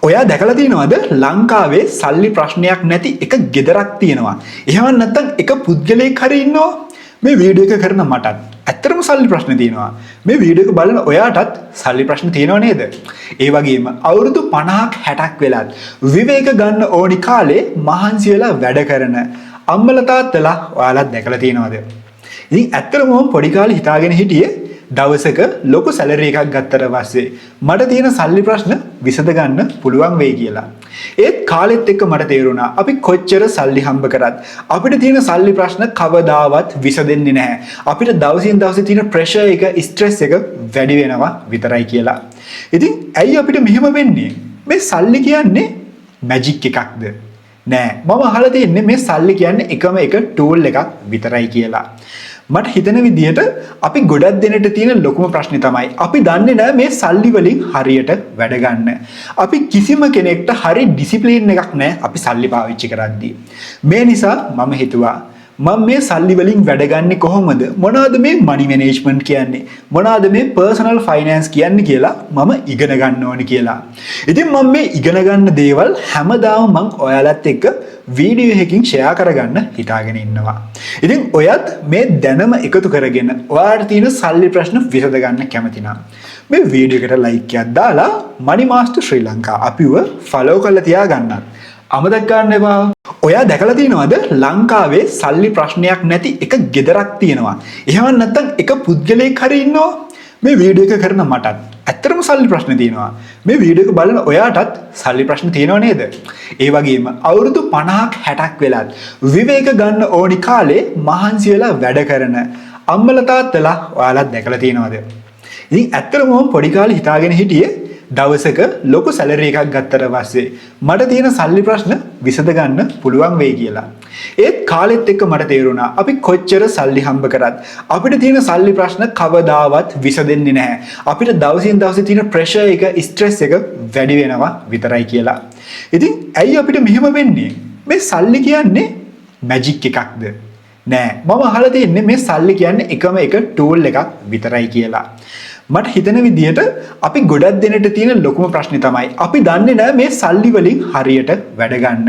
ඔයා දැකලා තියෙනවද ලංකාවේ සල්ලි ප්‍රශ්නයක් නැති එක ගෙදරක් තියෙනවා. එහෙම නැත්නම් එක පුද්ගලයෙක් හරි ඉන්නවා. මේ වීඩියෝ එක කරන මටත් ඇත්තටම සල්ලි ප්‍රශ්න තියෙනවා. මේ වීඩියෝ එක බලන ඔයාටත් සල්ලි ප්‍රශ්න තියෙනව නේද? ඒ වගේම අවුරුදු 50ක් 60ක් වෙලත් විවේක ගන්න ඕනි කාලේ මහන්සි වෙලා වැඩ කරන අම්මලා තාත්තලා ඔයාලත් දැකලා තියෙනවද? ඉතින් ඇත්තටම මම පොඩි කාලේ හිතාගෙන හිටියේ දවසක ලොකු සැලරි එකක් ගත්තට පස්සේ මට තියෙන සල්ලි ප්‍රශ්න විසඳ ගන්න පුළුවන් වෙයි කියලා. ඒත් කාලෙත් එක්ක මට තේරුණා අපි කොච්චර සල්ලි හම්බ කරත් අපිට තියෙන සල්ලි ප්‍රශ්න කවදාවත් විසඳෙන්නේ නැහැ. අපිට දවසින් දවස තියෙන ප්‍රෙෂර් එක, ස්ට්‍රෙස් එක වැඩි වෙනවා විතරයි කියලා. ඉතින් ඇයි අපිට මෙහෙම වෙන්නේ? මේ සල්ලි කියන්නේ මැජික් එකක්ද? නෑ. මම අහලා තියෙන්නේ මේ සල්ලි කියන්නේ එකම එක ටූල් එකක් විතරයි කියලා. මට හිතන විදිහට අපි ගොඩක් දෙනෙට තියෙන ලොකුම ප්‍රශ්නේ තමයි අපි දන්නේ නැහැ මේ සල්ලි වලින් හරියට වැඩ ගන්න. අපි කිසිම කෙනෙක්ට හරි ඩිසිප්ලින් එකක් නැහැ අපි සල්ලි පාවිච්චි කරද්දී. මේ නිසා මම හිතුවා මම මේ සල්ලි වලින් වැඩ ගන්නේ කොහොමද? මොනවද මේ මනි මැනේජ්මන්ට් කියන්නේ? මොනවද මේ පර්සනල් ෆයිනෑන්ස් කියන්නේ කියලා මම ඉගෙන ගන්න ඕනේ කියලා. ඉතින් මම මේ ඉගෙන ගන්න දේවල් හැමදාම මම ඔයාලත් එක්ක වීඩියෝ එකකින් ෂෙයා කරගන්න හිතාගෙන ඉන්නවා. ඉතින් ඔයත් මේ දැනම එකතු කරගෙන ඔයාලට තියෙන සල්ලි ප්‍රශ්න විසඳ ගන්න කැමති නම් මේ වීඩියෝ එකට ලයික් එකක් දාලා Money Master Sri Lanka අපිව ෆලෝ කරලා තියාගන්නත් අමතක ගන්න එපා. ඔයා දැකලා තියෙනවද ලංකාවේ සල්ලි ප්‍රශ්නයක් නැති එක ගෙදරක් තියෙනවා. එහෙම නැත්නම් එක පුද්ගලයෙක් හරි ඉන්නවා. මේ වීඩියෝ එක කරන මටත් ඇත්තටම සල්ලි ප්‍රශ්න තියෙනවා. මේ වීඩියෝ එක බලන ඔයාටත් සල්ලි ප්‍රශ්න තියෙනව නේද? ඒ වගේම අවුරුදු 50ක් 60ක් වෙලත් විවේක ගන්න ඕනි කාලේ මහන්සි වෙලා වැඩ කරන අම්මලා තාත්තලා ඔයාලත් දැකලා තියෙනවද? ඉතින් ඇත්තටම මම පොඩි කාලේ හිතාගෙන හිටියේ දවසක ලොකු සැලරි එකක් ගත්තට පස්සේ මට තියෙන සල්ලි ප්‍රශ්න විසඳ ගන්න පුළුවන් වෙයි කියලා. ඒත් කාලෙත් එක්ක මට තේරුණා අපි කොච්චර සල්ලි හම්බ කරත් අපිට තියෙන සල්ලි ප්‍රශ්න කවදාවත් විසඳෙන්නේ නැහැ. අපිට දවසින් දවස තියෙන ප්‍රෙෂර් එක, ස්ට්‍රෙස් එක වැඩි වෙනවා විතරයි කියලා. ඉතින් ඇයි අපිට මෙහෙම වෙන්නේ? මේ සල්ලි කියන්නේ මැජික් එකක්ද? නෑ. මම අහලා තියෙන්නේ මේ සල්ලි කියන්නේ එකම එක ටූල් එකක් විතරයි කියලා. මට හිතන විදිහට අපි ගොඩක් දෙනෙට තියෙන ලොකුම ප්‍රශ්නේ තමයි අපි දන්නේ නැහැ මේ සල්ලි වලින් හරියට වැඩ ගන්න.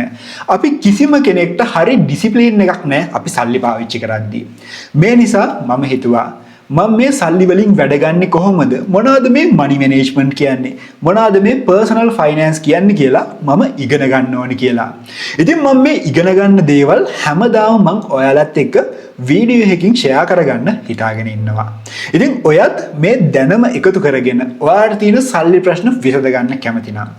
අපි කිසිම කෙනෙක්ට හරි ඩිසිප්ලින් එකක් නැහැ අපි සල්ලි පාවිච්චි කරද්දී. මේ නිසා මම හිතුවා මම මේ සල්ලි වලින් වැඩ ගන්නේ කොහොමද? මොනවද මේ මනි මැනේජ්මන්ට් කියන්නේ? මොනවද මේ පර්සනල් ෆයිනෑන්ස් කියන්නේ කියලා මම ඉගෙන ගන්න ඕනේ කියලා. ඉතින් මම මේ ඉගෙන ගන්න දේවල් හැමදාම මම ඔයාලත් එක්ක වීඩියෝ එකකින් ෂෙයා කරගන්න හිතාගෙන ඉන්නවා. ඉතින් ඔයත් මේ දැනම එකතු කරගෙන ඔයාලට තියෙන සල්ලි ප්‍රශ්න විසඳ ගන්න කැමති නම්